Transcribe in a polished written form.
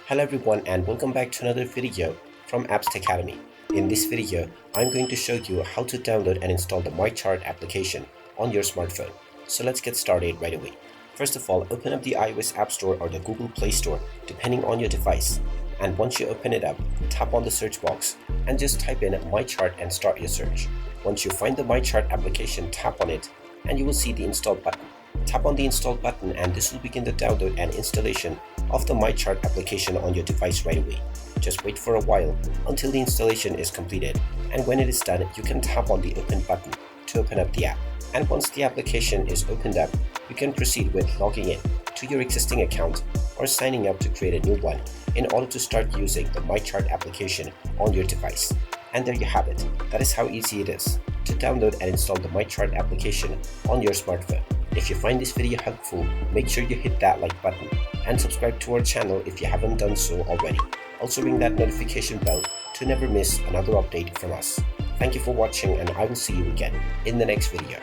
Hello everyone and welcome back to another video from Apps Academy. In this video, I'm going to show you how to download and install the MyChart application on your smartphone. So let's get started right away. First of all, open up the iOS App Store or the Google Play Store depending on your device. And once you open it up, tap on the search box and just type in MyChart and start your search. Once you find the MyChart application, tap on it and you will see the install button. Tap on the install button and this will begin the download and installation of the MyChart application on your device right away. Just wait for a while until the installation is completed, and when it is done, you can tap on the open button to open up the app. And once the application is opened up, you can proceed with logging in to your existing account or signing up to create a new one in order to start using the MyChart application on your device. And there you have it. That is how easy it is to download and install the MyChart application on your smartphone. If you find this video helpful, make sure you hit that like button and subscribe to our channel if you haven't done so already. Also ring that notification bell to never miss another update from us. Thank you for watching and I will see you again in the next video.